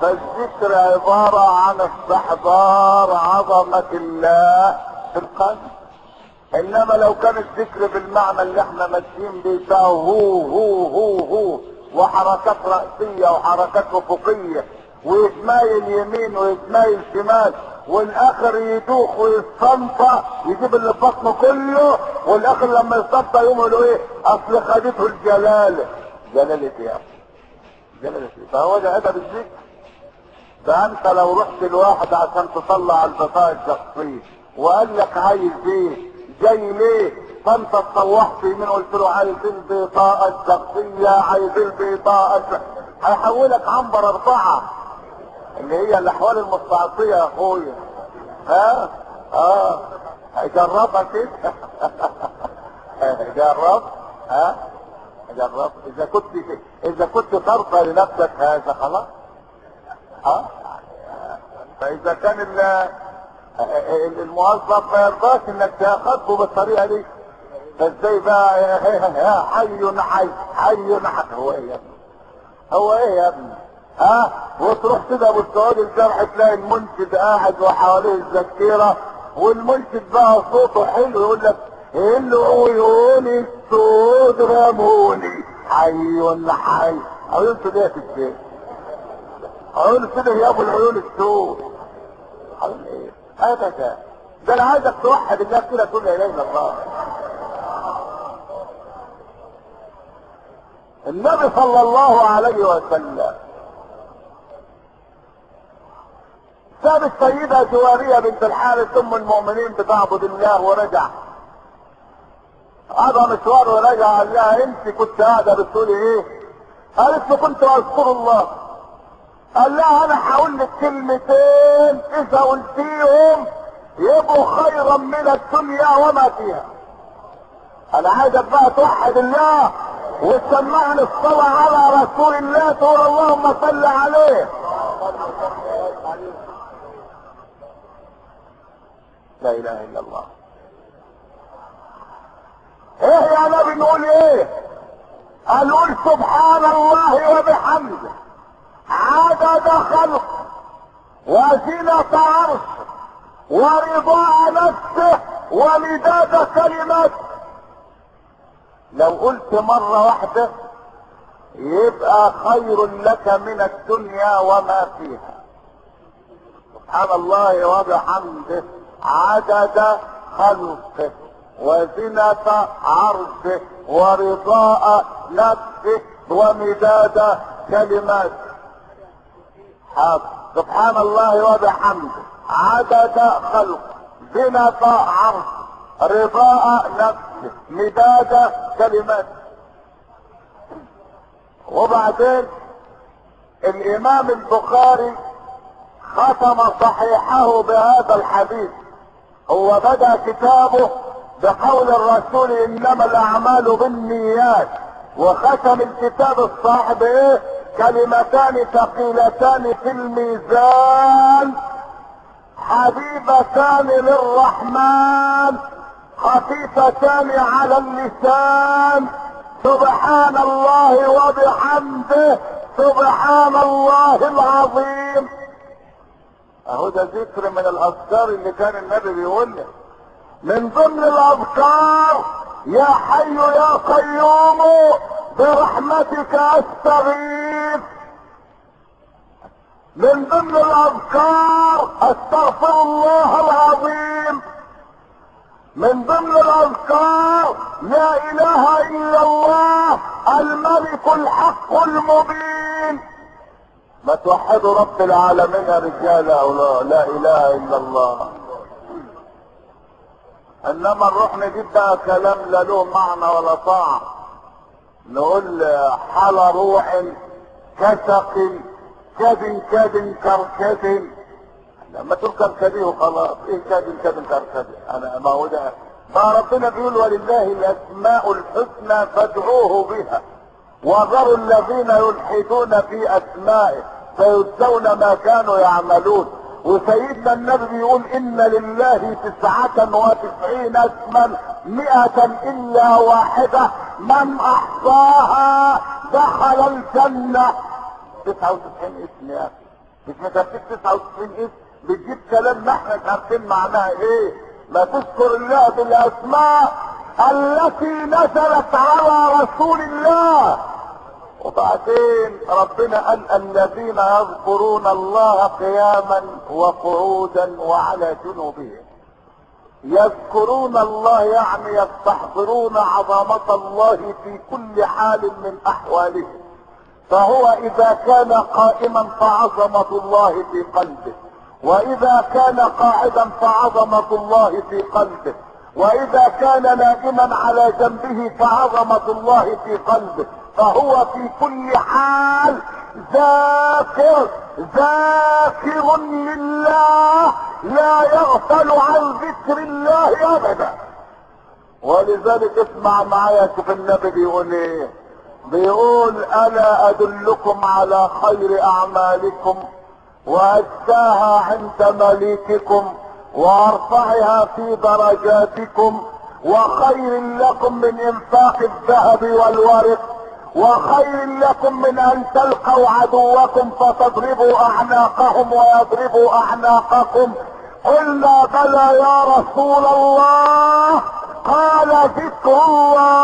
فالذكر عبارة عن استحضار عظمة الله في القلب. انما لو كان الذكر بالمعنى اللي احنا ماشيين بيه هو وحركات رأسية وحركات افقية ويتمايل يمين ويتمايل شمال والاخر يدوخ ويستنطى يجيب اللي في بطنه كله والاخر لما يستنطى يقولوا ايه؟ اصل خدته الجلالة. جلالة ايه؟ جلالة ايه؟ فهو ده ادب الذكر. فانت لو رحت لواحد عشان تطلع البطاقة الشخصية وقال لك عايز ايه؟ جاي ليه؟ فانت اتطوحت يمين قلت له عايز البطاقة الشخصية، عايز البطاقة هيحولك عنبر 4 اللي هي الاحوال المستعصية يا اخويا. جربها كده. جرب. جرب. اذا كنت ترضى لنفسك هذا خلاص. فاذا كان الموظف ما يرضاش انك تاخذه بالطريقه دي فازاي بقى يا حي هو ايه يا ابني؟ هو ايه يا ابني؟ وتروح كده ابو السعود الجرح تلاقي المنشد قاعد وحواليه الذكيره والمنشد بقى صوته حلو يقول لك العيون السود رموني حي عيون سوداء في الشيء. عيون سوداء يا ابو العيون السود. عيون ايه؟ ابدا. ده انا عايزك توحد الله كده تقول لا اله الا الله. النبي صلى الله عليه وسلم ساب السيدة جوارية بنت الحارث ام المؤمنين بتعبد الله ورجع. قضى مشوار ورجع قال لها انت كنت قاعدة بتقولي ايه؟ قالت له كنت اذكر الله. قال لها انا هقول لك كلمتين اذا قلتيهم يبقوا خيرا من الدنيا وما فيها. انا عايزك بقى توحد الله وتسمعني الصلاة على رسول الله تقول اللهم صل عليه. لا اله الا الله. ايه يا نبي نقول ايه؟ قال سبحان الله وبحمده عدد خلق وزنة عرش ورضاء نفسه ومداد كلمات. لو قلت مرة واحدة يبقى خير لك من الدنيا وما فيها. سبحان الله وبحمده عدد خلقه وزنة عرشه ورضاء نفسه ومداد كلمات. سبحان الله وبحمده عدد خلقه زنة عرشه رضاء نفسه مداد كلمات. وبعدين الامام البخاري ختم صحيحه بهذا الحديث. هو بدأ كتابه بقول الرسول انما الاعمال بالنيات، وختم الكتاب الصاحب ايه؟ كلمتان ثقيلتان في الميزان حبيبتان للرحمن خفيفتان على اللسان سبحان الله وبحمده سبحان الله العظيم. اهو ده ذكر من الاذكار اللي كان النبي بيقولها. من ضمن الاذكار يا حي يا قيوم برحمتك استغيث. من ضمن الاذكار استغفر الله العظيم. من ضمن الاذكار لا اله الا الله الملك الحق المبين. ما توحدوا رب العالمين يا رجال او لا اله الا الله. انما نروح نجيب بقى كلام لا له معنى ولا طعم. نقول حال روح كسق كاد كركد. لما تقول كركدي وخلاص. ايه كاد كركدي؟ انا ما هو ده ما ربنا بيقول ولله الاسماء الحسنى فادعوه بها وذروا الذين يلحدون في اسمائه فيجزون ما كانوا يعملون. وسيدنا النبي بيقول ان لله 99 اسما 100 الا واحدة من احصاها دخل الجنة. 99 اسم يا اخي مش مترتب 99 اسم، بتجيب كلام ما احنا مش عارفين معناها ايه. ما تذكر الله بالاسماء التي نزلت على رسول الله. وبعدين ربنا قال الذين يذكرون الله قياما وقعودا وعلى جنوبهم. يذكرون الله يعني يستحضرون عظمة الله في كل حال من احوالهم. فهو اذا كان قائما فعظمة الله في قلبه، واذا كان قاعدا فعظمة الله في قلبه، واذا كان نائما على جنبه فعظمة الله في قلبه. فهو في كل حال ذاكر لله، لا يغفل عن ذكر الله ابدا. ولذلك اسمع معايا، شوف النبي بيقول ايه. بيقول الا ادلكم على خير اعمالكم وازكاها عند مليككم وارفعها في درجاتكم، وخير لكم من انفاق الذهب والورق، وخير لكم من ان تلقوا عدوكم فتضربوا اعناقهم ويضربوا اعناقكم. قلنا بلى يا رسول الله. قال ذكر الله